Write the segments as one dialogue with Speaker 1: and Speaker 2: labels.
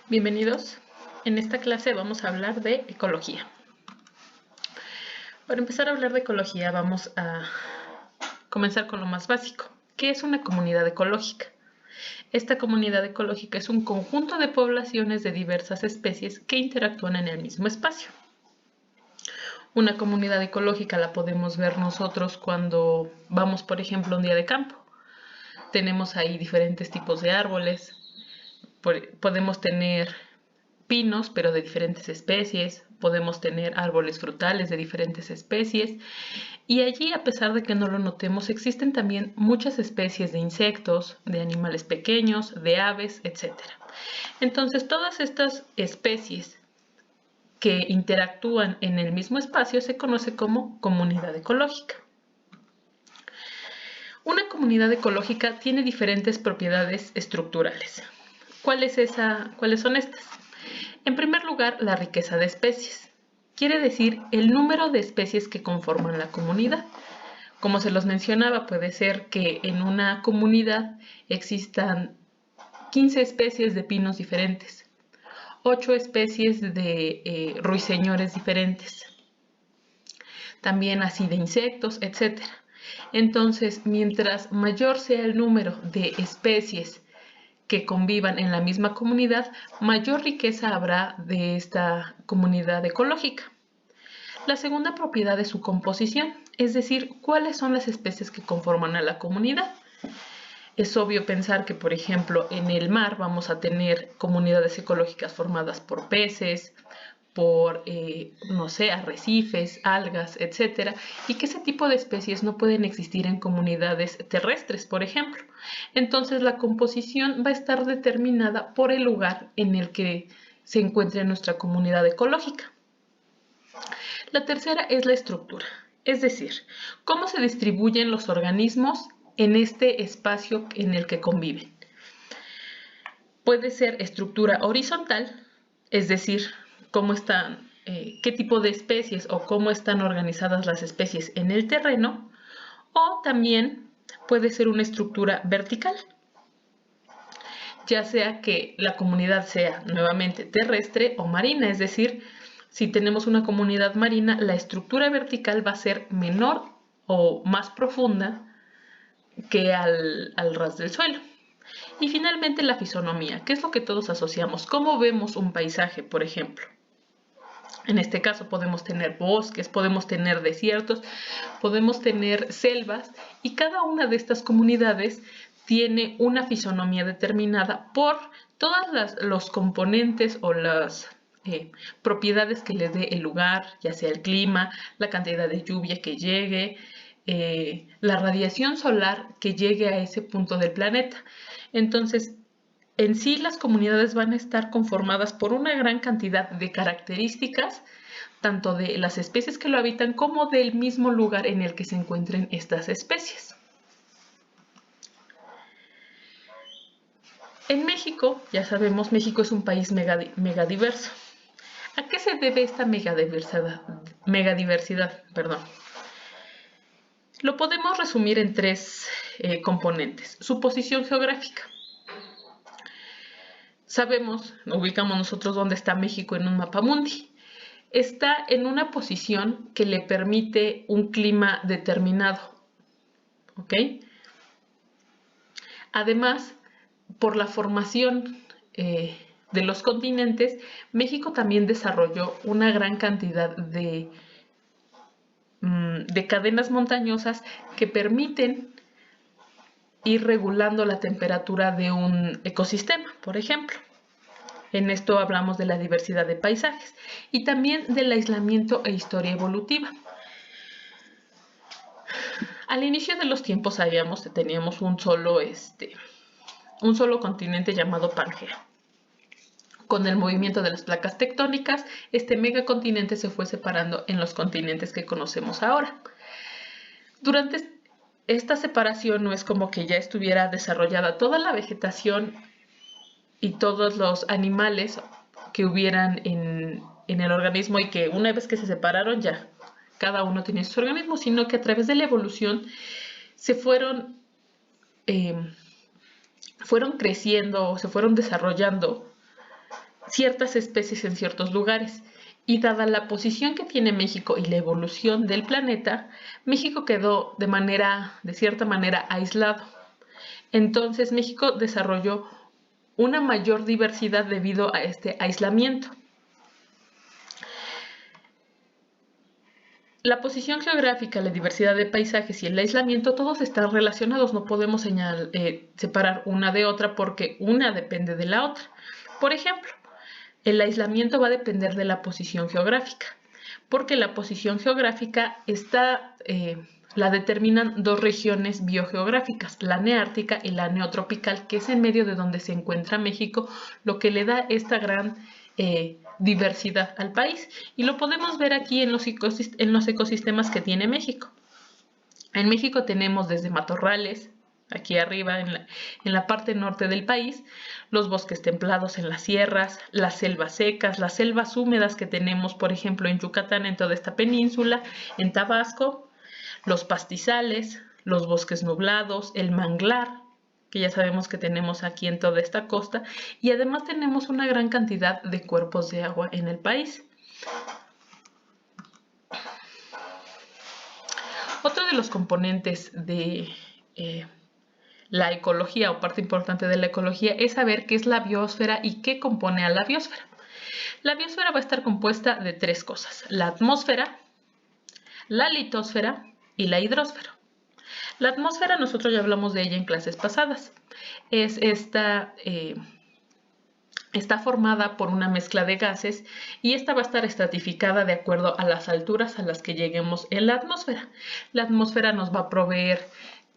Speaker 1: Bienvenidos. En esta clase vamos a hablar de ecología. Para empezar a hablar de ecología vamos a comenzar con lo más básico. ¿Qué es una comunidad ecológica? Esta comunidad ecológica es un conjunto de poblaciones de diversas especies que interactúan en el mismo espacio. Una comunidad ecológica la podemos ver nosotros cuando vamos, por ejemplo, a un día de campo. Tenemos ahí diferentes tipos de árboles. Podemos tener pinos, pero de diferentes especies. Podemos tener árboles frutales de diferentes especies. Y allí, a pesar de que no lo notemos, existen también muchas especies de insectos, de animales pequeños, de aves, etc. Entonces, todas estas especies que interactúan en el mismo espacio se conoce como comunidad ecológica. Una comunidad ecológica tiene diferentes propiedades estructurales. ¿Cuáles son estas? En primer lugar, la riqueza de especies. Quiere decir el número de especies que conforman la comunidad. Como se los mencionaba, puede ser que en una comunidad existan 15 especies de pinos diferentes, 8 especies de ruiseñores diferentes, también así de insectos, etc. Entonces, mientras mayor sea el número de especies que convivan en la misma comunidad, mayor riqueza habrá de esta comunidad ecológica. La segunda propiedad es su composición, es decir, cuáles son las especies que conforman a la comunidad. Es obvio pensar que, por ejemplo, en el mar vamos a tener comunidades ecológicas formadas por peces, por, arrecifes, algas, etc. Y que ese tipo de especies no pueden existir en comunidades terrestres, por ejemplo. Entonces, la composición va a estar determinada por el lugar en el que se encuentre nuestra comunidad ecológica. La tercera es la estructura, es decir, cómo se distribuyen los organismos en este espacio en el que conviven. Puede ser estructura horizontal, es decir, qué tipo de especies o cómo están organizadas las especies en el terreno, o también puede ser una estructura vertical, ya sea que la comunidad sea nuevamente terrestre o marina, es decir, si tenemos una comunidad marina, la estructura vertical va a ser menor o más profunda que al ras del suelo. Y finalmente la fisonomía, que es lo que todos asociamos. ¿Cómo vemos un paisaje, por ejemplo? En este caso podemos tener bosques, podemos tener desiertos, podemos tener selvas, y cada una de estas comunidades tiene una fisonomía determinada por todos los componentes o las propiedades que le dé el lugar, ya sea el clima, la cantidad de lluvia que llegue, la radiación solar que llegue a ese punto del planeta. Entonces, en sí, las comunidades van a estar conformadas por una gran cantidad de características, tanto de las especies que lo habitan como del mismo lugar en el que se encuentren estas especies. En México, ya sabemos, México es un país megadiverso. ¿A qué se debe esta megadiversidad? Lo podemos resumir en tres componentes. Su posición geográfica. Sabemos, ubicamos nosotros dónde está México en un mapa mundi. Está en una posición que le permite un clima determinado. ¿Ok? Además, por la formación de los continentes, México también desarrolló una gran cantidad de cadenas montañosas que permiten ir regulando la temperatura de un ecosistema, por ejemplo. En esto hablamos de la diversidad de paisajes y también del aislamiento e historia evolutiva. Al inicio de los tiempos teníamos un solo continente llamado Pangea. Con el movimiento de las placas tectónicas, este megacontinente se fue separando en los continentes que conocemos ahora. Durante esta separación no es como que ya estuviera desarrollada toda la vegetación y todos los animales que hubieran en el organismo, y que una vez que se separaron ya cada uno tenía sus organismos, sino que a través de la evolución se fueron creciendo, se fueron desarrollando ciertas especies en ciertos lugares. Y dada la posición que tiene México y la evolución del planeta, México quedó de cierta manera aislado. Entonces México desarrolló una mayor diversidad debido a este aislamiento. La posición geográfica, la diversidad de paisajes y el aislamiento, todos están relacionados. No podemos separar una de otra porque una depende de la otra. Por ejemplo, el aislamiento va a depender de la posición geográfica, porque la posición geográfica la determinan dos regiones biogeográficas, la neártica y la neotropical, que es en medio de donde se encuentra México, lo que le da esta gran diversidad al país. Y lo podemos ver aquí en los ecosistemas que tiene México. En México tenemos desde matorrales, aquí arriba en la parte norte del país, los bosques templados en las sierras, las selvas secas, las selvas húmedas que tenemos, por ejemplo, en Yucatán, en toda esta península, en Tabasco, los pastizales, los bosques nublados, el manglar, que ya sabemos que tenemos aquí en toda esta costa, y además tenemos una gran cantidad de cuerpos de agua en el país. Otro de los componentes de la ecología o parte importante de la ecología es saber qué es la biosfera y qué compone a la biosfera. La biosfera va a estar compuesta de tres cosas: la atmósfera, la litosfera y la hidrosfera. La atmósfera, nosotros ya hablamos de ella en clases pasadas. Está formada por una mezcla de gases y esta va a estar estratificada de acuerdo a las alturas a las que lleguemos en la atmósfera. La atmósfera nos va a proveer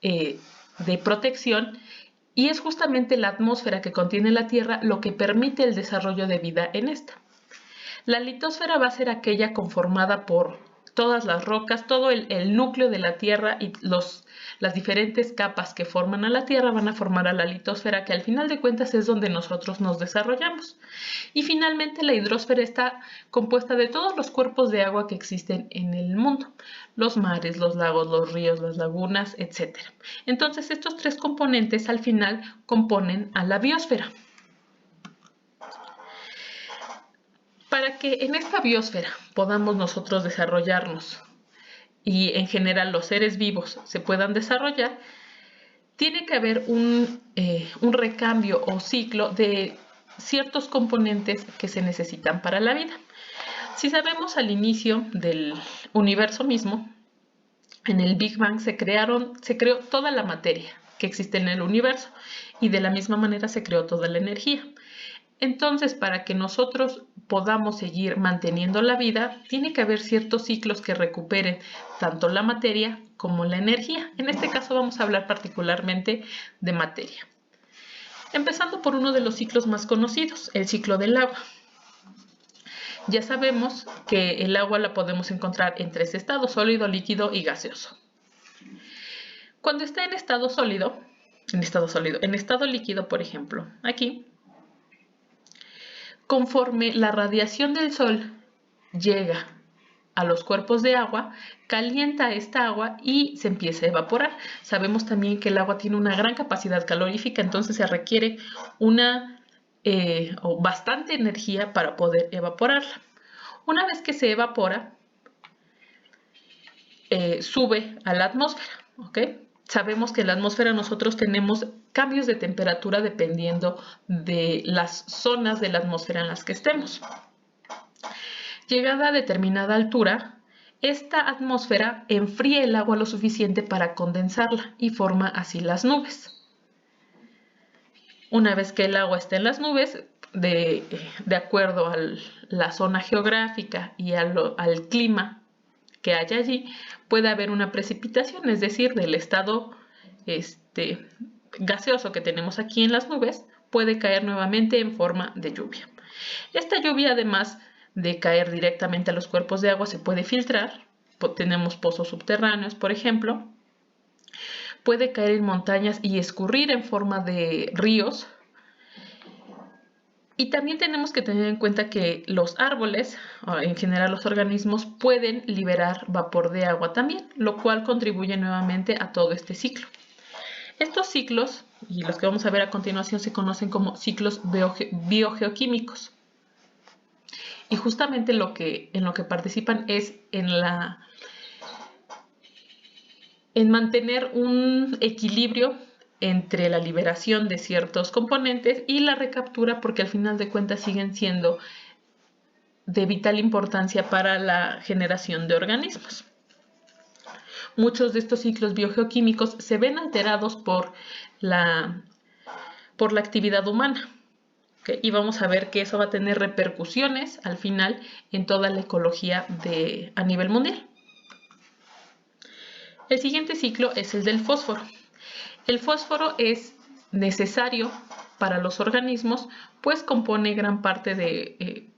Speaker 1: de protección y es justamente la atmósfera que contiene la Tierra lo que permite el desarrollo de vida en esta. La litosfera va a ser aquella conformada por todas las rocas, todo el núcleo de la Tierra y las diferentes capas que forman a la Tierra van a formar a la litosfera, que al final de cuentas es donde nosotros nos desarrollamos. Y finalmente la hidrosfera está compuesta de todos los cuerpos de agua que existen en el mundo: los mares, los lagos, los ríos, las lagunas, etc. Entonces estos tres componentes al final componen a la biosfera. Para que en esta biosfera podamos nosotros desarrollarnos y en general los seres vivos se puedan desarrollar, tiene que haber un recambio o ciclo de ciertos componentes que se necesitan para la vida. Si sabemos, al inicio del universo mismo, en el Big Bang se creó toda la materia que existe en el universo y de la misma manera se creó toda la energía. Entonces, para que nosotros podamos seguir manteniendo la vida, tiene que haber ciertos ciclos que recuperen tanto la materia como la energía. En este caso vamos a hablar particularmente de materia. Empezando por uno de los ciclos más conocidos, el ciclo del agua. Ya sabemos que el agua la podemos encontrar en tres estados: sólido, líquido y gaseoso. Cuando está en estado líquido, por ejemplo, aquí, conforme la radiación del sol llega a los cuerpos de agua, calienta esta agua y se empieza a evaporar. Sabemos también que el agua tiene una gran capacidad calorífica, entonces se requiere bastante energía para poder evaporarla. Una vez que se evapora, sube a la atmósfera, ¿ok? Sabemos que en la atmósfera nosotros tenemos cambios de temperatura dependiendo de las zonas de la atmósfera en las que estemos. Llegada a determinada altura, esta atmósfera enfría el agua lo suficiente para condensarla y forma así las nubes. Una vez que el agua está en las nubes, de acuerdo a la zona geográfica y al clima que haya allí, puede haber una precipitación, es decir, del estado gaseoso que tenemos aquí en las nubes, puede caer nuevamente en forma de lluvia. Esta lluvia, además de caer directamente a los cuerpos de agua, se puede filtrar. Tenemos pozos subterráneos, por ejemplo. Puede caer en montañas y escurrir en forma de ríos. Y también tenemos que tener en cuenta que los árboles, o en general los organismos, pueden liberar vapor de agua también, lo cual contribuye nuevamente a todo este ciclo. Estos ciclos, y los que vamos a ver a continuación, se conocen como ciclos biogeoquímicos. Y justamente en lo que participan es en mantener un equilibrio entre la liberación de ciertos componentes y la recaptura, porque al final de cuentas siguen siendo de vital importancia para la generación de organismos. Muchos de estos ciclos biogeoquímicos se ven alterados por la actividad humana. ¿Okay? Y vamos a ver que eso va a tener repercusiones al final en toda la ecología a nivel mundial. El siguiente ciclo es el del fósforo. El fósforo es necesario para los organismos, pues compone gran parte de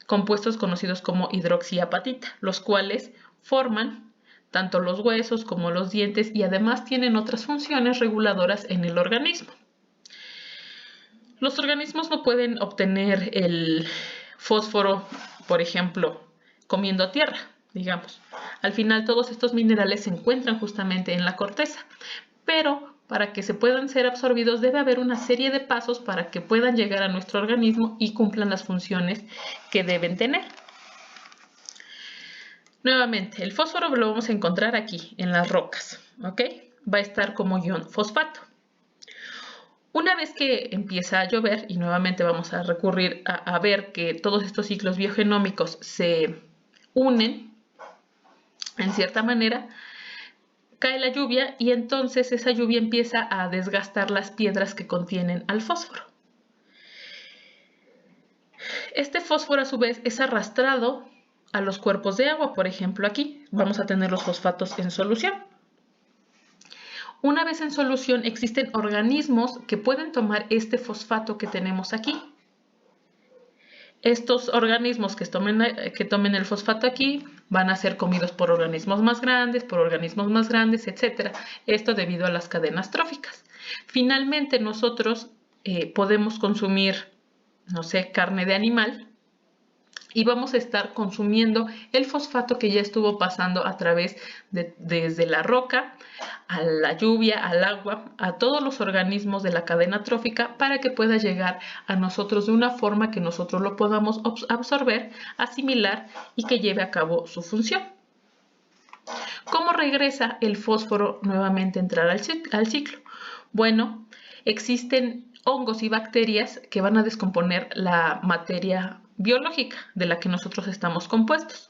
Speaker 1: compuestos conocidos como hidroxiapatita, los cuales forman tanto los huesos como los dientes y además tienen otras funciones reguladoras en el organismo. Los organismos no pueden obtener el fósforo, por ejemplo, comiendo tierra, digamos. Al final todos estos minerales se encuentran justamente en la corteza, pero para que se puedan ser absorbidos debe haber una serie de pasos para que puedan llegar a nuestro organismo y cumplan las funciones que deben tener. Nuevamente, el fósforo lo vamos a encontrar aquí, en las rocas, ¿ok? Va a estar como ion fosfato. Una vez que empieza a llover, y nuevamente vamos a recurrir a ver que todos estos ciclos biogenómicos se unen en cierta manera, cae la lluvia y entonces esa lluvia empieza a desgastar las piedras que contienen al fósforo. Este fósforo a su vez es arrastrado a los cuerpos de agua, por ejemplo aquí vamos a tener los fosfatos en solución. Una vez en solución existen organismos que pueden tomar este fosfato que tenemos aquí. Estos organismos que tomen el fosfato aquí van a ser comidos por organismos más grandes, etc. Esto debido a las cadenas tróficas. Finalmente nosotros podemos consumir, no sé, carne de animal y vamos a estar consumiendo el fosfato que ya estuvo pasando a través desde la roca, a la lluvia, al agua, a todos los organismos de la cadena trófica para que pueda llegar a nosotros de una forma que nosotros lo podamos absorber, asimilar y que lleve a cabo su función. ¿Cómo regresa el fósforo nuevamente a entrar al ciclo? Bueno, existen hongos y bacterias que van a descomponer la materia biológica de la que nosotros estamos compuestos.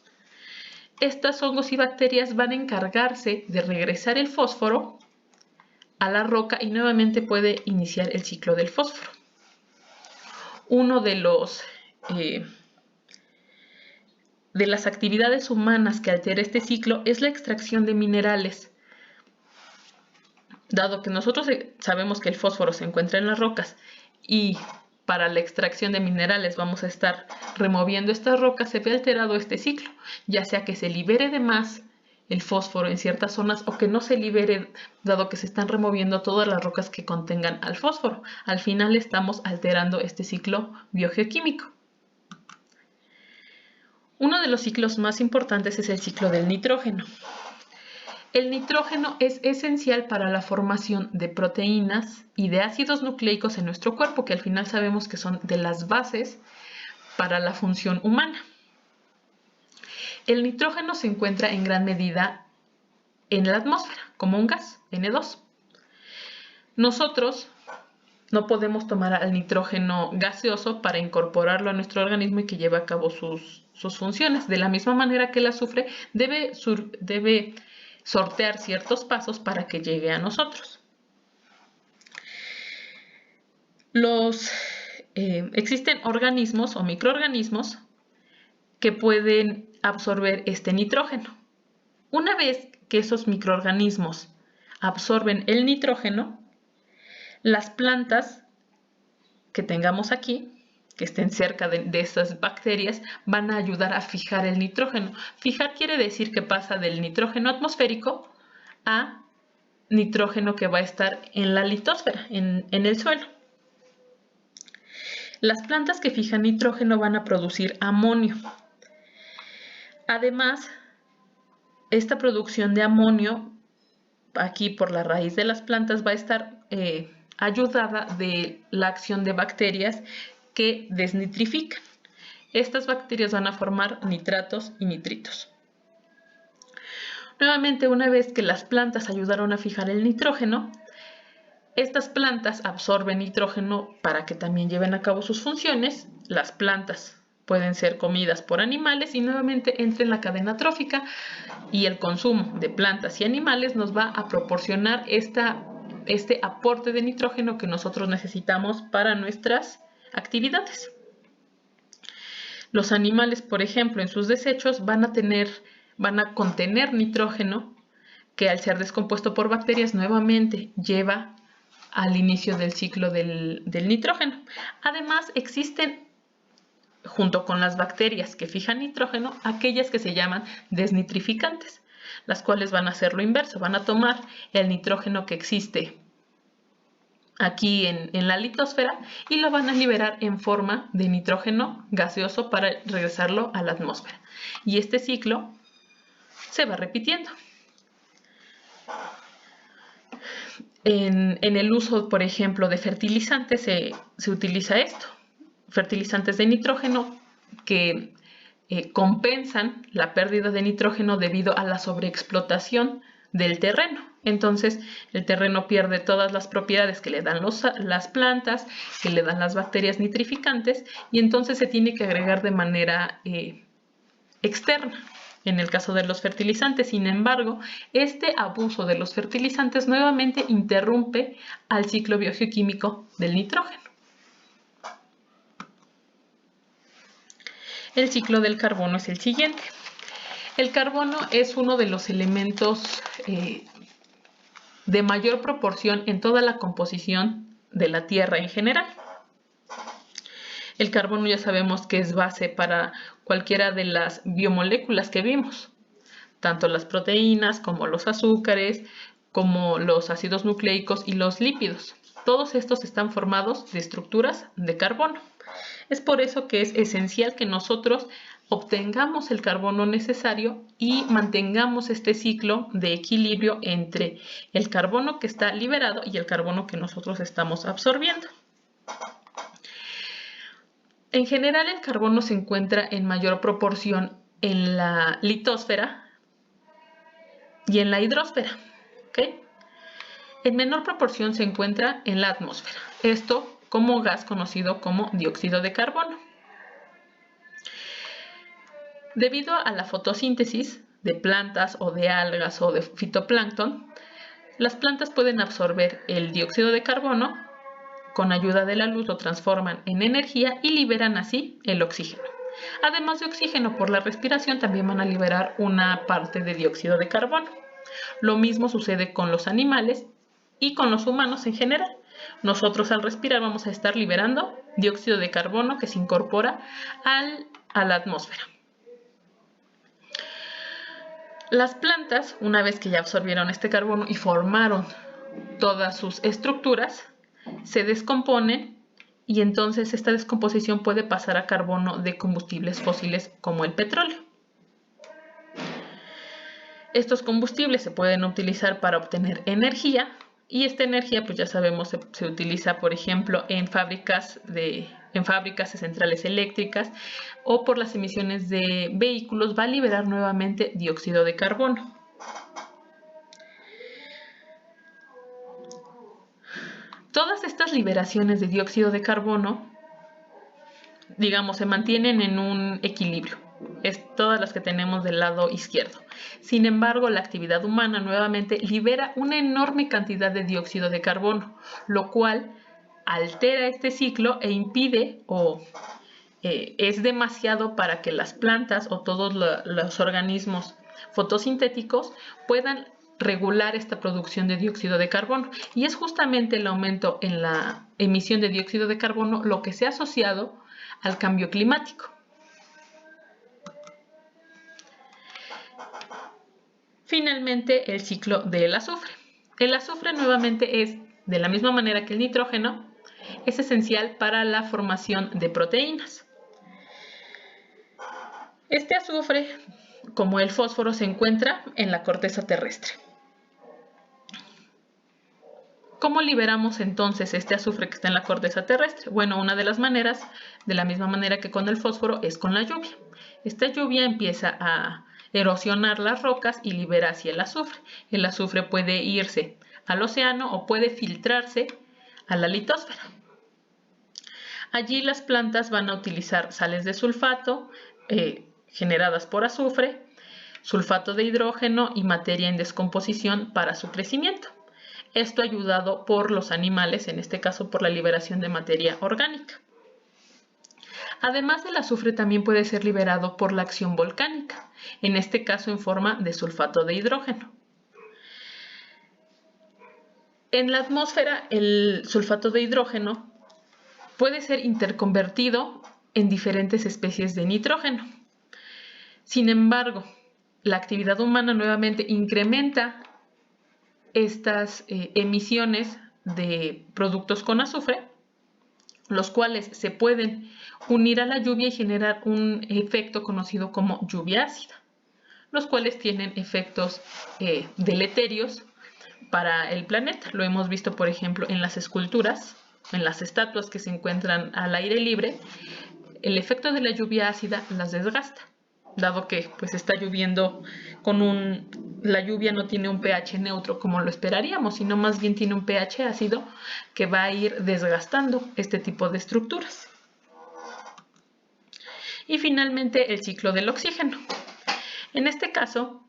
Speaker 1: Estos hongos y bacterias van a encargarse de regresar el fósforo a la roca y nuevamente puede iniciar el ciclo del fósforo. Uno de las actividades humanas que altera este ciclo es la extracción de minerales. Dado que nosotros sabemos que el fósforo se encuentra en las rocas y para la extracción de minerales vamos a estar removiendo estas rocas, se ve alterado este ciclo, ya sea que se libere de más el fósforo en ciertas zonas o que no se libere, dado que se están removiendo todas las rocas que contengan al fósforo. Al final estamos alterando este ciclo biogeoquímico. Uno de los ciclos más importantes es el ciclo del nitrógeno. El nitrógeno es esencial para la formación de proteínas y de ácidos nucleicos en nuestro cuerpo, que al final sabemos que son de las bases para la función humana. El nitrógeno se encuentra en gran medida en la atmósfera, como un gas, N2. Nosotros no podemos tomar al nitrógeno gaseoso para incorporarlo a nuestro organismo y que lleve a cabo sus funciones. De la misma manera que el azufre debe sortear ciertos pasos para que llegue a nosotros. Existen organismos o microorganismos que pueden absorber este nitrógeno. Una vez que esos microorganismos absorben el nitrógeno, las plantas que tengamos aquí, que estén cerca de estas bacterias, van a ayudar a fijar el nitrógeno. Fijar quiere decir que pasa del nitrógeno atmosférico a nitrógeno que va a estar en la litosfera, en el suelo. Las plantas que fijan nitrógeno van a producir amonio. Además, esta producción de amonio, aquí por la raíz de las plantas, va a estar ayudada de la acción de bacterias que desnitrifican. Estas bacterias van a formar nitratos y nitritos. Nuevamente, una vez que las plantas ayudaron a fijar el nitrógeno, estas plantas absorben nitrógeno para que también lleven a cabo sus funciones. Las plantas pueden ser comidas por animales y nuevamente entra en la cadena trófica, y el consumo de plantas y animales nos va a proporcionar este aporte de nitrógeno que nosotros necesitamos para nuestras actividades. Los animales, por ejemplo, en sus desechos van a contener nitrógeno que, al ser descompuesto por bacterias, nuevamente lleva al inicio del ciclo del nitrógeno. Además, existen, junto con las bacterias que fijan nitrógeno, aquellas que se llaman desnitrificantes, las cuales van a hacer lo inverso, van a tomar el nitrógeno que existe aquí en la litosfera y lo van a liberar en forma de nitrógeno gaseoso para regresarlo a la atmósfera. Y este ciclo se va repitiendo. En el uso, por ejemplo, de fertilizantes se utiliza esto. Fertilizantes de nitrógeno que compensan la pérdida de nitrógeno debido a la sobreexplotación del terreno. Entonces, el terreno pierde todas las propiedades que le dan las plantas, que le dan las bacterias nitrificantes, y entonces se tiene que agregar de manera externa, en el caso de los fertilizantes. Sin embargo, este abuso de los fertilizantes nuevamente interrumpe al ciclo biogeoquímico del nitrógeno. El ciclo del carbono es el siguiente. El carbono es uno de los elementos de mayor proporción en toda la composición de la Tierra en general. El carbono ya sabemos que es base para cualquiera de las biomoléculas que vimos, tanto las proteínas como los azúcares, como los ácidos nucleicos y los lípidos. Todos estos están formados de estructuras de carbono. Es por eso que es esencial que nosotros obtengamos el carbono necesario y mantengamos este ciclo de equilibrio entre el carbono que está liberado y el carbono que nosotros estamos absorbiendo. En general, el carbono se encuentra en mayor proporción en la litosfera y en la hidrosfera, ¿okay? En menor proporción se encuentra en la atmósfera. Esto como gas conocido como dióxido de carbono. Debido a la fotosíntesis de plantas o de algas o de fitoplancton, las plantas pueden absorber el dióxido de carbono, con ayuda de la luz lo transforman en energía y liberan así el oxígeno. Además de oxígeno, por la respiración también van a liberar una parte de dióxido de carbono. Lo mismo sucede con los animales y con los humanos en general. Nosotros, al respirar, vamos a estar liberando dióxido de carbono que se incorpora a la atmósfera. Las plantas, una vez que ya absorbieron este carbono y formaron todas sus estructuras, se descomponen, y entonces esta descomposición puede pasar a carbono de combustibles fósiles como el petróleo. Estos combustibles se pueden utilizar para obtener energía, y esta energía, pues ya sabemos, se utiliza, por ejemplo, en fábricas de centrales eléctricas, o por las emisiones de vehículos, va a liberar nuevamente dióxido de carbono. Todas estas liberaciones de dióxido de carbono, digamos, se mantienen en un equilibrio. Es todas las que tenemos del lado izquierdo. Sin embargo, la actividad humana nuevamente libera una enorme cantidad de dióxido de carbono, lo cual altera este ciclo e impide es demasiado para que las plantas o todos los organismos fotosintéticos puedan regular esta producción de dióxido de carbono. Y es justamente el aumento en la emisión de dióxido de carbono lo que se ha asociado al cambio climático. Finalmente, el ciclo del azufre. El azufre nuevamente es, de la misma manera que el nitrógeno, es esencial para la formación de proteínas. Este azufre, como el fósforo, se encuentra en la corteza terrestre. ¿Cómo liberamos entonces este azufre que está en la corteza terrestre? Bueno, una de las maneras, de la misma manera que con el fósforo, es con la lluvia. Esta lluvia empieza a erosionar las rocas y libera así el azufre. El azufre puede irse al océano o puede filtrarse a la litosfera. Allí las plantas van a utilizar sales de sulfato generadas por azufre, sulfato de hidrógeno y materia en descomposición para su crecimiento. Esto ayudado por los animales, en este caso por la liberación de materia orgánica. Además, el azufre también puede ser liberado por la acción volcánica, en este caso en forma de sulfato de hidrógeno. En la atmósfera, el sulfato de hidrógeno puede ser interconvertido en diferentes especies de nitrógeno. Sin embargo, la actividad humana nuevamente incrementa estas emisiones de productos con azufre, los cuales se pueden unir a la lluvia y generar un efecto conocido como lluvia ácida, los cuales tienen efectos deleterios para el planeta. Lo hemos visto, por ejemplo, en las esculturas, en las estatuas que se encuentran al aire libre. El efecto de la lluvia ácida las desgasta, dado que pues está lloviendo la lluvia no tiene un pH neutro como lo esperaríamos, sino más bien tiene un pH ácido que va a ir desgastando este tipo de estructuras. Y finalmente el ciclo del oxígeno. En este caso,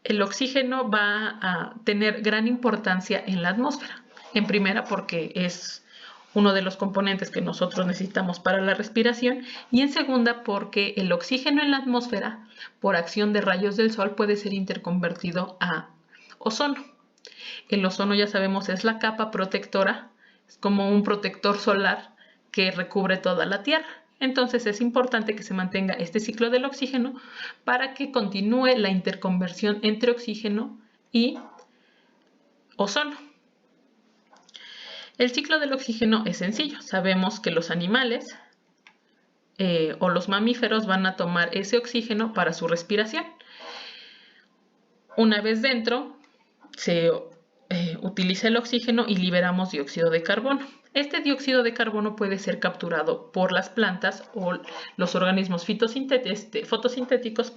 Speaker 1: el oxígeno va a tener gran importancia en la atmósfera. En primera, porque es uno de los componentes que nosotros necesitamos para la respiración, y en segunda porque el oxígeno en la atmósfera, por acción de rayos del sol, puede ser interconvertido a ozono. El ozono, ya sabemos, es la capa protectora, es como un protector solar que recubre toda la Tierra. Entonces es importante que se mantenga este ciclo del oxígeno para que continúe la interconversión entre oxígeno y ozono. El ciclo del oxígeno es sencillo. Sabemos que los animales o los mamíferos van a tomar ese oxígeno para su respiración. Una vez dentro, se utiliza el oxígeno y liberamos dióxido de carbono. Este dióxido de carbono puede ser capturado por las plantas o los organismos fotosintéticos,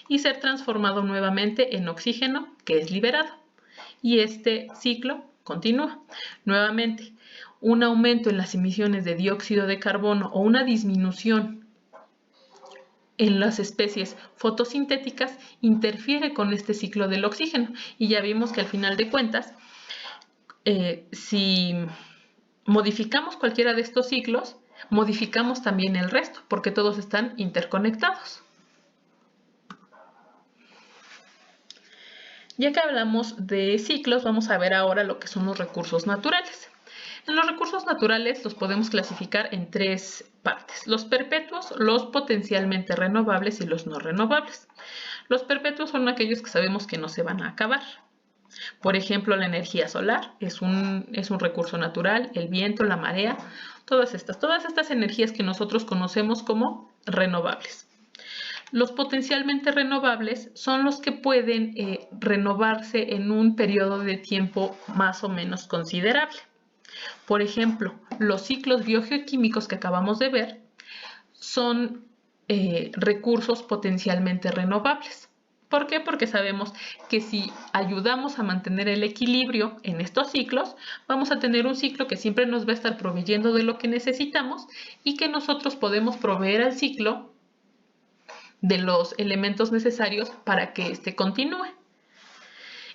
Speaker 1: y ser transformado nuevamente en oxígeno que es liberado. Y este ciclo continúa. Nuevamente, un aumento en las emisiones de dióxido de carbono o una disminución en las especies fotosintéticas interfiere con este ciclo del oxígeno. Y ya vimos que al final de cuentas, si modificamos cualquiera de estos ciclos, modificamos también el resto, porque todos están interconectados. Ya que hablamos de ciclos, vamos a ver ahora lo que son los recursos naturales. En los recursos naturales los podemos clasificar en tres partes: los perpetuos, los potencialmente renovables y los no renovables. Los perpetuos son aquellos que sabemos que no se van a acabar. Por ejemplo, la energía solar es un recurso natural, el viento, la marea, todas estas energías que nosotros conocemos como renovables. Los potencialmente renovables son los que pueden renovarse en un periodo de tiempo más o menos considerable. Por ejemplo, los ciclos biogeoquímicos que acabamos de ver son recursos potencialmente renovables. ¿Por qué? Porque sabemos que si ayudamos a mantener el equilibrio en estos ciclos, vamos a tener un ciclo que siempre nos va a estar proveyendo de lo que necesitamos y que nosotros podemos proveer al ciclo de los elementos necesarios para que éste continúe.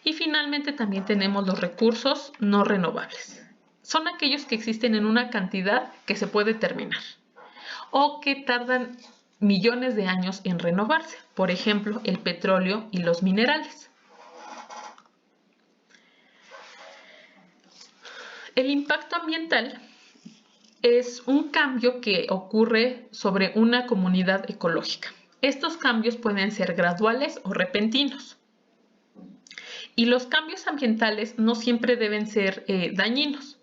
Speaker 1: Y finalmente también tenemos los recursos no renovables. Son aquellos que existen en una cantidad que se puede terminar o que tardan millones de años en renovarse. Por ejemplo, el petróleo y los minerales. El impacto ambiental es un cambio que ocurre sobre una comunidad ecológica. Estos cambios pueden ser graduales o repentinos. Y los cambios ambientales no siempre deben ser dañinos,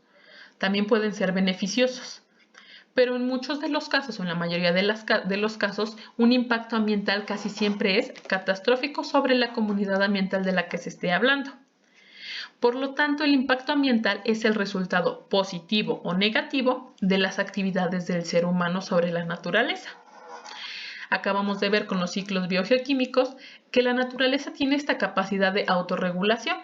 Speaker 1: también pueden ser beneficiosos. Pero en muchos de los casos, o en la mayoría de los casos, un impacto ambiental casi siempre es catastrófico sobre la comunidad ambiental de la que se esté hablando. Por lo tanto, el impacto ambiental es el resultado positivo o negativo de las actividades del ser humano sobre la naturaleza. Acabamos de ver con los ciclos biogeoquímicos que la naturaleza tiene esta capacidad de autorregulación.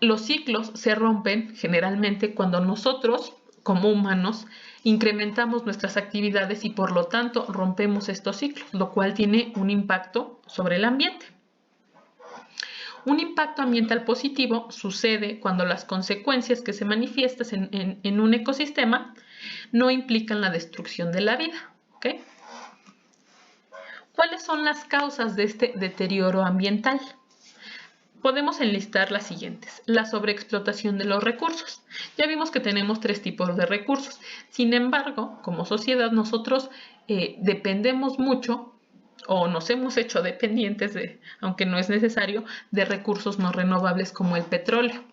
Speaker 1: Los ciclos se rompen generalmente cuando nosotros, como humanos, incrementamos nuestras actividades y por lo tanto rompemos estos ciclos, lo cual tiene un impacto sobre el ambiente. Un impacto ambiental positivo sucede cuando las consecuencias que se manifiestan en un ecosistema no implican la destrucción de la vida. ¿Okay? ¿Cuáles son las causas de este deterioro ambiental? Podemos enlistar las siguientes. La sobreexplotación de los recursos. Ya vimos que tenemos 3 tipos de recursos. Sin embargo, como sociedad nosotros dependemos mucho o nos hemos hecho dependientes, aunque no es necesario, de recursos no renovables como el petróleo.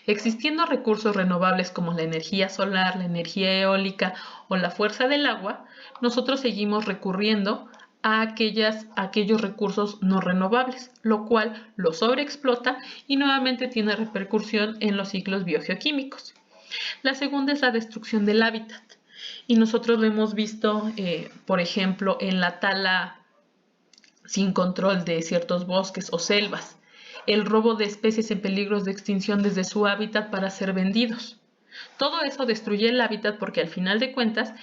Speaker 1: Existiendo recursos renovables como la energía solar, la energía eólica o la fuerza del agua, nosotros seguimos recurriendo a aquellos recursos no renovables, lo cual los sobreexplota y nuevamente tiene repercusión en los ciclos biogeoquímicos. La segunda es la destrucción del hábitat y nosotros lo hemos visto, por ejemplo, en la tala sin control de ciertos bosques o selvas, el robo de especies en peligros de extinción desde su hábitat para ser vendidos. Todo eso destruye el hábitat porque al final de cuentas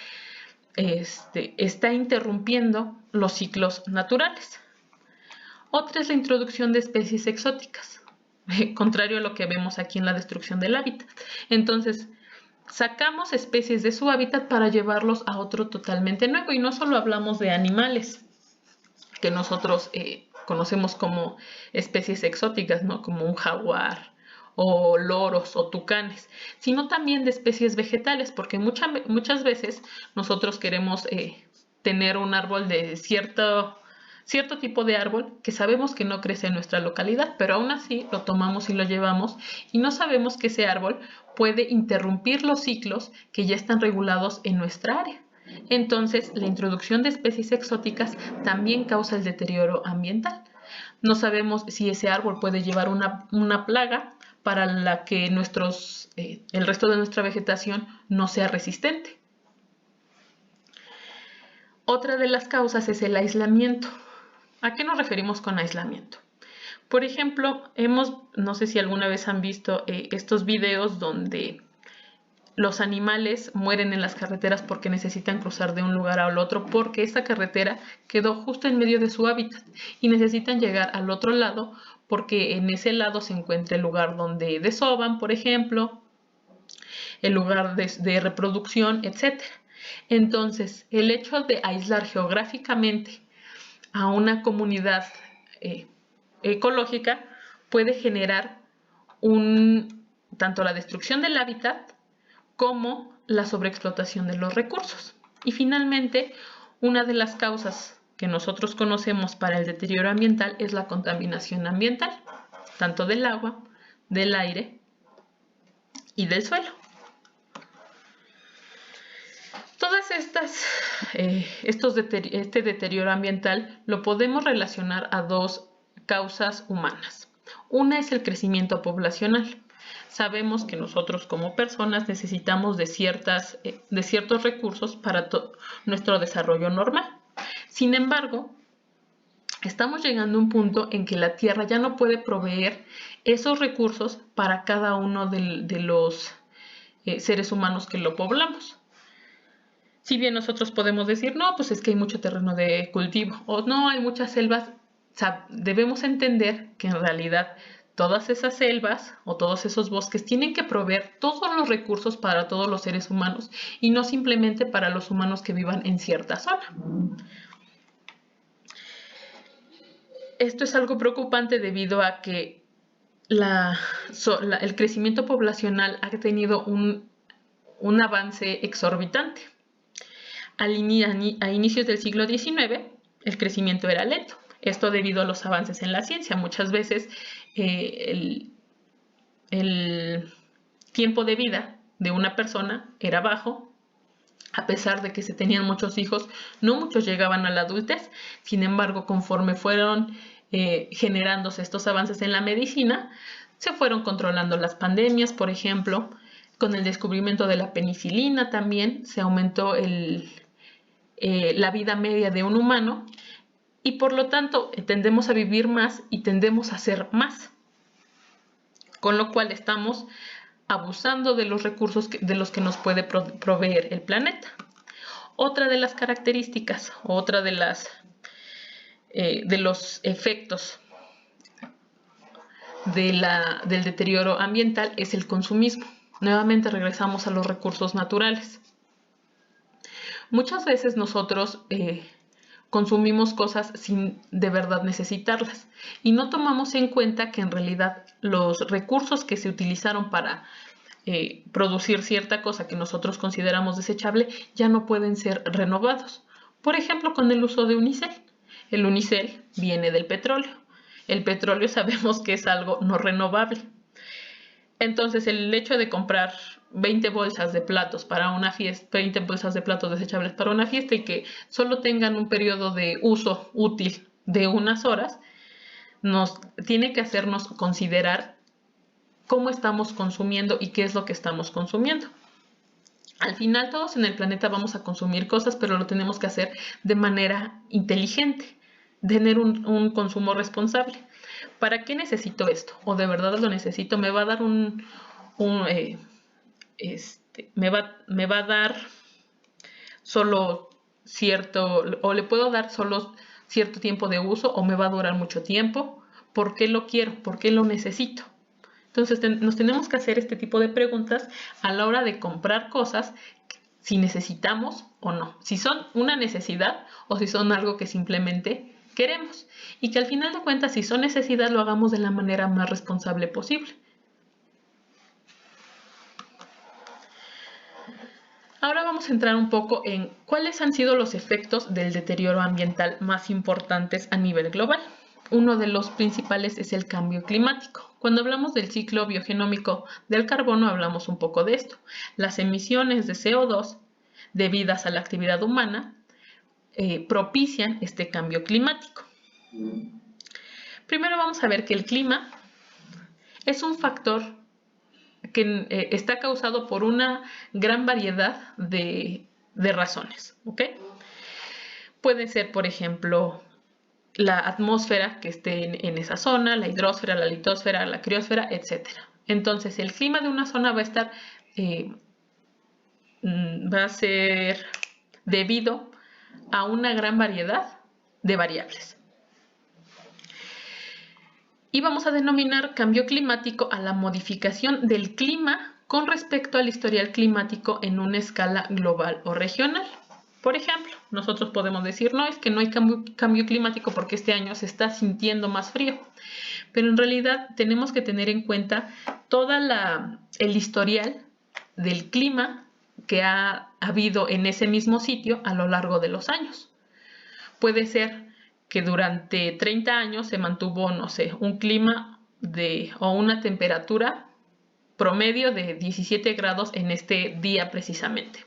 Speaker 1: está interrumpiendo los ciclos naturales. Otra es la introducción de especies exóticas, contrario a lo que vemos aquí en la destrucción del hábitat. Entonces, sacamos especies de su hábitat para llevarlos a otro totalmente nuevo. Y no solo hablamos de animales que nosotros conocemos como especies exóticas, ¿no? Como un jaguar, o loros o tucanes, sino también de especies vegetales, porque muchas veces nosotros queremos tener un árbol de cierto tipo de árbol que sabemos que no crece en nuestra localidad, pero aún así lo tomamos y lo llevamos y no sabemos que ese árbol puede interrumpir los ciclos que ya están regulados en nuestra área. Entonces, la introducción de especies exóticas también causa el deterioro ambiental. No sabemos si ese árbol puede llevar una plaga para la que el resto de nuestra vegetación no sea resistente. Otra de las causas es el aislamiento. ¿A qué nos referimos con aislamiento? Por ejemplo, no sé si alguna vez han visto estos videos donde los animales mueren en las carreteras porque necesitan cruzar de un lugar al otro porque esta carretera quedó justo en medio de su hábitat y necesitan llegar al otro lado porque en ese lado se encuentra el lugar donde desovan, por ejemplo, el lugar de reproducción, etc. Entonces, el hecho de aislar geográficamente a una comunidad ecológica puede generar tanto la destrucción del hábitat como la sobreexplotación de los recursos. Y finalmente, una de las causas que nosotros conocemos para el deterioro ambiental es la contaminación ambiental, tanto del agua, del aire y del suelo. Todas este deterioro ambiental lo podemos relacionar a 2 causas humanas. Una es el crecimiento poblacional. Sabemos que nosotros como personas necesitamos de ciertos recursos para nuestro desarrollo normal. Sin embargo, estamos llegando a un punto en que la Tierra ya no puede proveer esos recursos para cada uno de los seres humanos que lo poblamos. Si bien nosotros podemos decir, no, pues es que hay mucho terreno de cultivo, o no, hay muchas selvas, debemos entender que en realidad todas esas selvas o todos esos bosques tienen que proveer todos los recursos para todos los seres humanos y no simplemente para los humanos que vivan en cierta zona. Esto es algo preocupante debido a que el crecimiento poblacional ha tenido un avance exorbitante. A inicios del siglo XIX, el crecimiento era lento. Esto debido a los avances en la ciencia. Muchas veces el tiempo de vida de una persona era bajo, a pesar de que se tenían muchos hijos, no muchos llegaban a la adultez. Sin embargo, conforme fueron generándose estos avances en la medicina, se fueron controlando las pandemias, por ejemplo. Con el descubrimiento de la penicilina también se aumentó la vida media de un humano y por lo tanto tendemos a vivir más y tendemos a hacer más. Con lo cual estamos abusando de los recursos de los que nos puede proveer el planeta. Otra de las características, otra de los efectos del deterioro ambiental es el consumismo. Nuevamente regresamos a los recursos naturales. Muchas veces nosotros consumimos cosas sin de verdad necesitarlas y no tomamos en cuenta que en realidad los recursos que se utilizaron para producir cierta cosa que nosotros consideramos desechable ya no pueden ser renovados. Por ejemplo, con el uso de unicel. El unicel viene del petróleo. El petróleo sabemos que es algo no renovable. Entonces, el hecho de comprar 20 bolsas de platos para una fiesta, 20 bolsas de platos desechables para una fiesta y que solo tengan un periodo de uso útil de unas horas, nos tiene que hacernos considerar cómo estamos consumiendo y qué es lo que estamos consumiendo. Al final, todos en el planeta vamos a consumir cosas, pero lo tenemos que hacer de manera inteligente, tener un consumo responsable. ¿Para qué necesito esto? ¿O de verdad lo necesito? ¿Me va a dar me va a dar solo cierto, o le puedo dar solo cierto tiempo de uso, o me va a durar mucho tiempo? ¿Por qué lo quiero? ¿Por qué lo necesito? Entonces nos tenemos que hacer este tipo de preguntas a la hora de comprar cosas, si necesitamos o no, si son una necesidad o si son algo que simplemente queremos, y que al final de cuentas, si son necesidad, lo hagamos de la manera más responsable posible. Ahora vamos a entrar un poco en cuáles han sido los efectos del deterioro ambiental más importantes a nivel global. Uno de los principales es el cambio climático. Cuando hablamos del ciclo biogenómico del carbono, hablamos un poco de esto. Las emisiones de CO2 debidas a la actividad humana propician este cambio climático. Primero vamos a ver que el clima es un factor que está causado por una gran variedad de razones, ¿ok? Puede ser, por ejemplo, la atmósfera que esté en esa zona, la hidrosfera, la litosfera, la criosfera, etc. Entonces, el clima de una zona va a ser debido a una gran variedad de variables. Y vamos a denominar cambio climático a la modificación del clima con respecto al historial climático en una escala global o regional. Por ejemplo, nosotros podemos decir, no, es que no hay cambio climático porque este año se está sintiendo más frío. Pero en realidad tenemos que tener en cuenta todo el historial del clima que ha habido en ese mismo sitio a lo largo de los años. Puede ser que durante 30 años se mantuvo, no sé, un clima o una temperatura promedio de 17 grados en este día precisamente.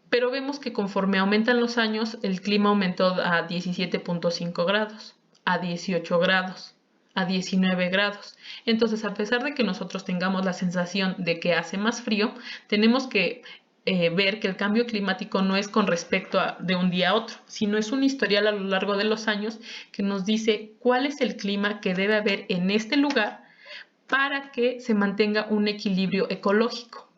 Speaker 1: Pero vemos que conforme aumentan los años, el clima aumentó a 17.5 grados, a 18 grados, a 19 grados. Entonces, a pesar de que nosotros tengamos la sensación de que hace más frío, tenemos que ver que el cambio climático no es con respecto de un día a otro, sino es un historial a lo largo de los años que nos dice cuál es el clima que debe haber en este lugar para que se mantenga un equilibrio ecológico.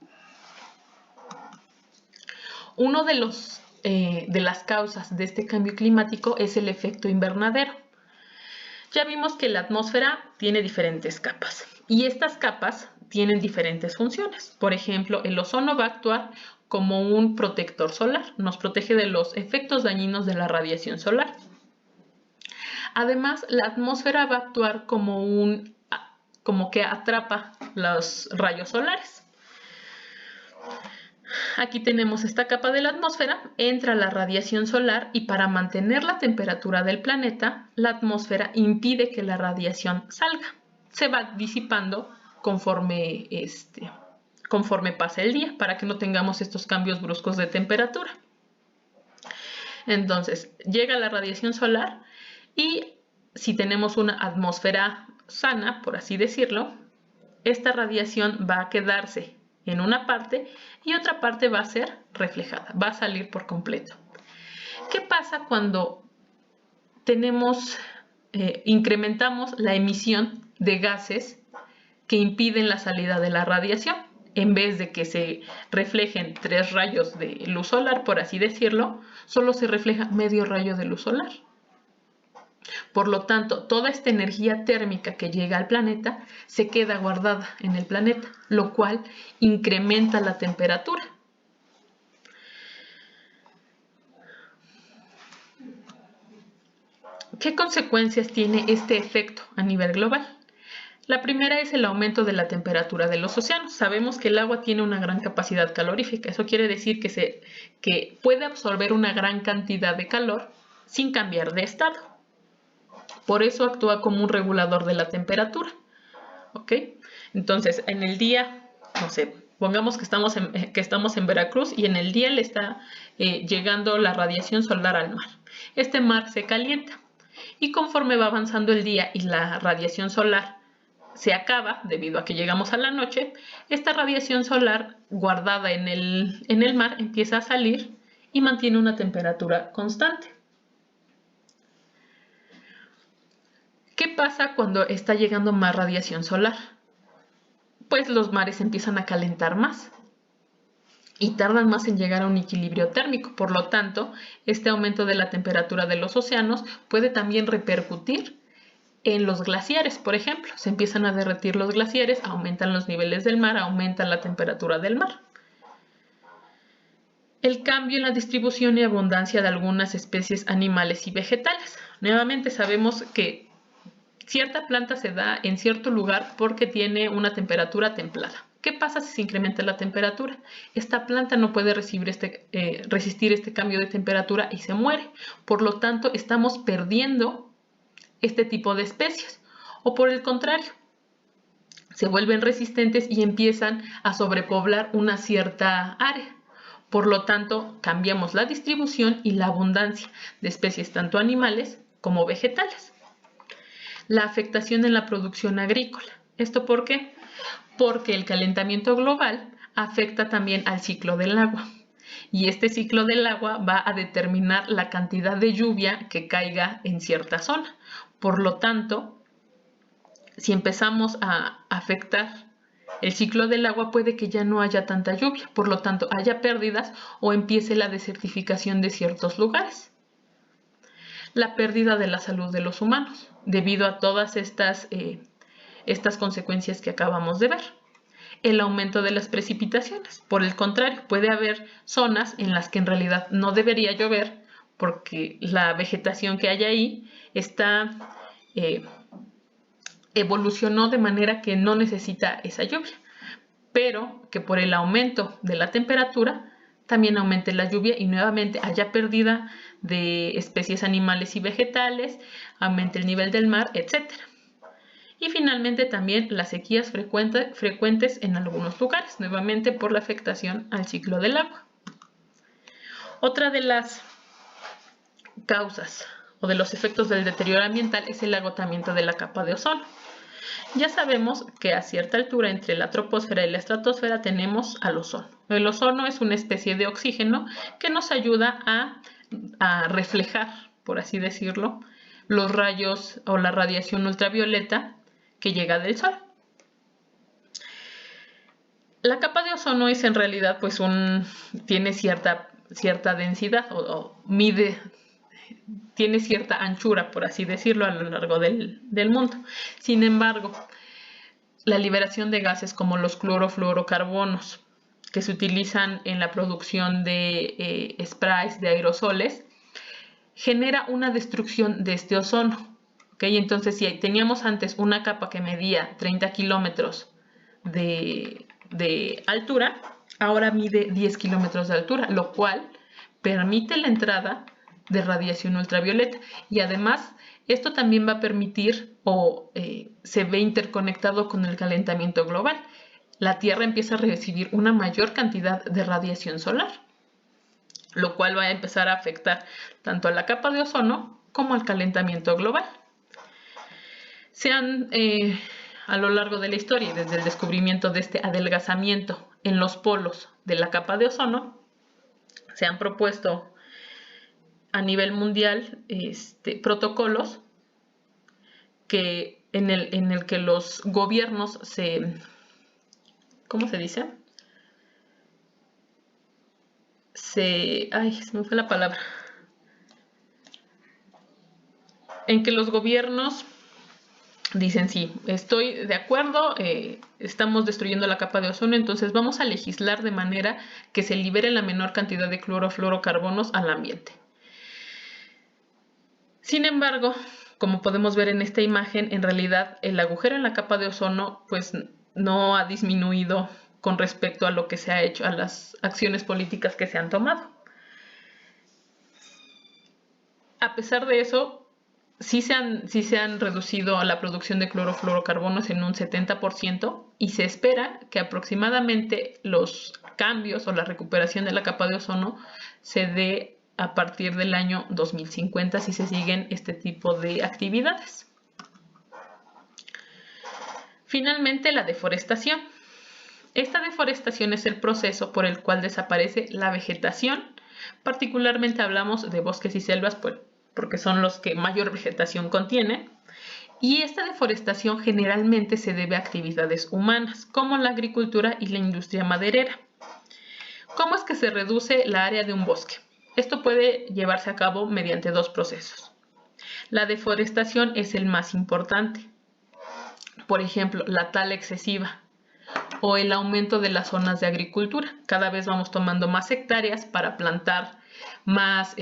Speaker 1: Uno de las causas de este cambio climático es el efecto invernadero. Ya vimos que la atmósfera tiene diferentes capas y estas capas tienen diferentes funciones. Por ejemplo, el ozono va a actuar como un protector solar, nos protege de los efectos dañinos de la radiación solar. Además, la atmósfera va a actuar como que atrapa los rayos solares. Aquí tenemos esta capa de la atmósfera, entra la radiación solar y para mantener la temperatura del planeta, la atmósfera impide que la radiación salga. Se va disipando conforme pasa el día para que no tengamos estos cambios bruscos de temperatura. Entonces, llega la radiación solar y si tenemos una atmósfera sana, por así decirlo, esta radiación va a quedarse en una parte y otra parte va a ser reflejada, va a salir por completo. ¿Qué pasa cuando incrementamos la emisión de gases que impiden la salida de la radiación? En vez de que se reflejen 3 rayos de luz solar, por así decirlo, solo se refleja medio rayo de luz solar. Por lo tanto, toda esta energía térmica que llega al planeta se queda guardada en el planeta, lo cual incrementa la temperatura. ¿Qué consecuencias tiene este efecto a nivel global? La primera es el aumento de la temperatura de los océanos. Sabemos que el agua tiene una gran capacidad calorífica. Eso quiere decir que puede absorber una gran cantidad de calor sin cambiar de estado. Por eso actúa como un regulador de la temperatura. ¿Ok? Entonces, en el día, no sé, pongamos que estamos en Veracruz y en el día le está llegando la radiación solar al mar. Este mar se calienta y conforme va avanzando el día y la radiación solar se acaba, debido a que llegamos a la noche, esta radiación solar guardada en el mar empieza a salir y mantiene una temperatura constante. ¿Qué pasa cuando está llegando más radiación solar? Pues los mares empiezan a calentar más y tardan más en llegar a un equilibrio térmico. Por lo tanto, este aumento de la temperatura de los océanos puede también repercutir en los glaciares, por ejemplo. Se empiezan a derretir los glaciares, aumentan los niveles del mar, aumentan la temperatura del mar. El cambio en la distribución y abundancia de algunas especies animales y vegetales. Nuevamente sabemos que cierta planta se da en cierto lugar porque tiene una temperatura templada. ¿Qué pasa si se incrementa la temperatura? Esta planta no puede resistir este cambio de temperatura y se muere. Por lo tanto, estamos perdiendo este tipo de especies. O por el contrario, se vuelven resistentes y empiezan a sobrepoblar una cierta área. Por lo tanto, cambiamos la distribución y la abundancia de especies tanto animales como vegetales. La afectación en la producción agrícola. ¿Esto por qué? Porque el calentamiento global afecta también al ciclo del agua. Y este ciclo del agua va a determinar la cantidad de lluvia que caiga en cierta zona. Por lo tanto, si empezamos a afectar el ciclo del agua, puede que ya no haya tanta lluvia. Por lo tanto, haya pérdidas o empiece la desertificación de ciertos lugares. La pérdida de la salud de los humanos, debido a todas estas consecuencias que acabamos de ver. El aumento de las precipitaciones. Por el contrario, puede haber zonas en las que en realidad no debería llover porque la vegetación que hay ahí evolucionó de manera que no necesita esa lluvia, pero que por el aumento de la temperatura también aumente la lluvia y nuevamente haya pérdida de especies animales y vegetales, aumente el nivel del mar, etc. Y finalmente también las sequías frecuentes en algunos lugares, nuevamente por la afectación al ciclo del agua. Otra de las causas o de los efectos del deterioro ambiental es el agotamiento de la capa de ozono. Ya sabemos que a cierta altura entre la troposfera y la estratosfera tenemos al ozono. El ozono es una especie de oxígeno que nos ayuda a reflejar, por así decirlo, los rayos o la radiación ultravioleta que llega del sol. La capa de ozono es en realidad tiene cierta densidad tiene cierta anchura, por así decirlo, a lo largo del mundo. Sin embargo, la liberación de gases como los clorofluorocarbonos que se utilizan en la producción de sprays de aerosoles genera una destrucción de este ozono. ¿Okay? Entonces, si teníamos antes una capa que medía 30 kilómetros de altura, ahora mide 10 kilómetros de altura, lo cual permite la entrada de radiación ultravioleta. Y además, esto también va a permitir se ve interconectado con el calentamiento global. La Tierra empieza a recibir una mayor cantidad de radiación solar, lo cual va a empezar a afectar tanto a la capa de ozono como al calentamiento global. Se han, a lo largo de la historia, desde el descubrimiento de este adelgazamiento en los polos de la capa de ozono, se han propuesto a nivel mundial protocolos que, en el que los gobiernos ¿cómo se dice? Ay, se me fue la palabra. En que los gobiernos dicen, sí, estoy de acuerdo, estamos destruyendo la capa de ozono, entonces vamos a legislar de manera que se libere la menor cantidad de clorofluorocarbonos al ambiente. Sin embargo, como podemos ver en esta imagen, en realidad el agujero en la capa de ozono pues no ha disminuido con respecto a lo que se ha hecho, a las acciones políticas que se han tomado. A pesar de eso, sí se han reducido la producción de clorofluorocarbonos en un 70% y se espera que aproximadamente los cambios o la recuperación de la capa de ozono se dé a partir del año 2050 si se siguen este tipo de actividades. Finalmente, la deforestación. Esta deforestación es el proceso por el cual desaparece la vegetación. Particularmente hablamos de bosques y selvas porque son los que mayor vegetación contienen. Y esta deforestación generalmente se debe a actividades humanas, como la agricultura y la industria maderera. ¿Cómo es que se reduce la área de un bosque? Esto puede llevarse a cabo mediante dos procesos. La deforestación es el más importante. Por ejemplo, la tala excesiva o el aumento de las zonas de agricultura. Cada vez vamos tomando más hectáreas para plantar más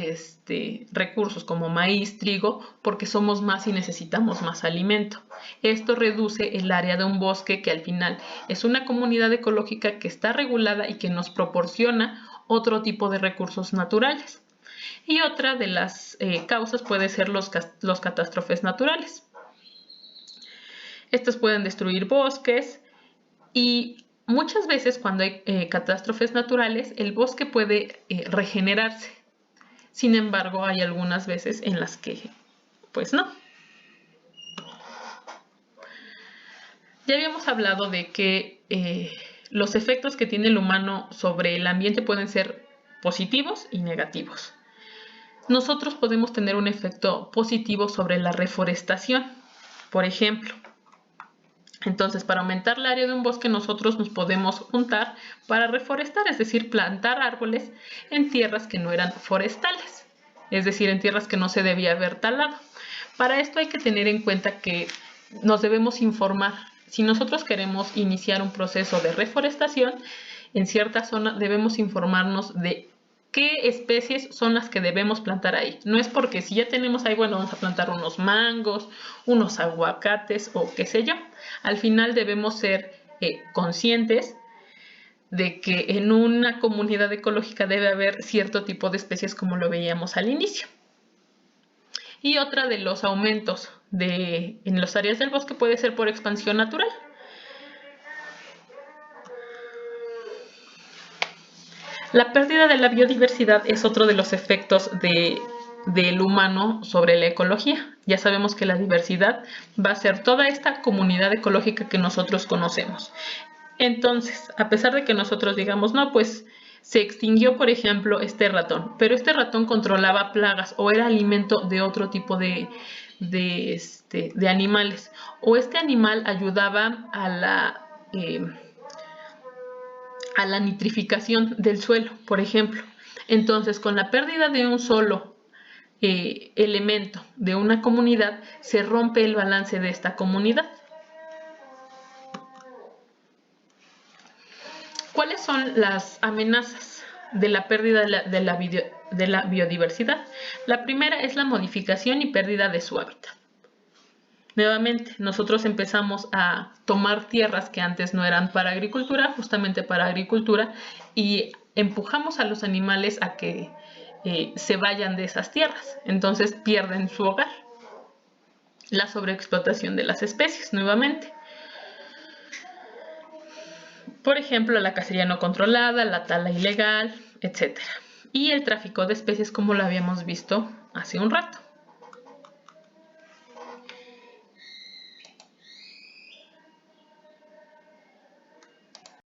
Speaker 1: recursos como maíz, trigo, porque somos más y necesitamos más alimento. Esto reduce el área de un bosque que al final es una comunidad ecológica que está regulada y que nos proporciona otro tipo de recursos naturales. Y otra de las causas puede ser los catástrofes naturales. Estas pueden destruir bosques y muchas veces cuando hay catástrofes naturales, el bosque puede regenerarse. Sin embargo, hay algunas veces en las que, pues no. Ya habíamos hablado de que los efectos que tiene el humano sobre el ambiente pueden ser positivos y negativos. Nosotros podemos tener un efecto positivo sobre la reforestación, por ejemplo. Entonces, para aumentar el área de un bosque, nosotros nos podemos juntar para reforestar, es decir, plantar árboles en tierras que no eran forestales, es decir, en tierras que no se debía haber talado. Para esto hay que tener en cuenta que nos debemos informar. Si nosotros queremos iniciar un proceso de reforestación, en cierta zona debemos informarnos de qué especies son las que debemos plantar ahí. No es porque si ya tenemos ahí, bueno, vamos a plantar unos mangos, unos aguacates o qué sé yo. Al final debemos ser conscientes de que en una comunidad ecológica debe haber cierto tipo de especies como lo veíamos al inicio. Y otra de los aumentos en las áreas del bosque puede ser por expansión natural. La pérdida de la biodiversidad es otro de los efectos del humano sobre la ecología. Ya sabemos que la diversidad va a ser toda esta comunidad ecológica que nosotros conocemos. Entonces, a pesar de que nosotros digamos, no, pues se extinguió, por ejemplo, este ratón, pero este ratón controlaba plagas o era alimento de otro tipo de animales, o este animal ayudaba a la nitrificación del suelo, por ejemplo. Entonces, con la pérdida de un solo elemento de una comunidad, se rompe el balance de esta comunidad. ¿Cuáles son las amenazas de la pérdida de la biodiversidad? La primera es la modificación y pérdida de su hábitat. Nuevamente, nosotros empezamos a tomar tierras que antes no eran para agricultura, justamente para agricultura, y empujamos a los animales a que se vayan de esas tierras. Entonces pierden su hogar. La sobreexplotación de las especies, nuevamente. Por ejemplo, la cacería no controlada, la tala ilegal, etc. Y el tráfico de especies, como lo habíamos visto hace un rato.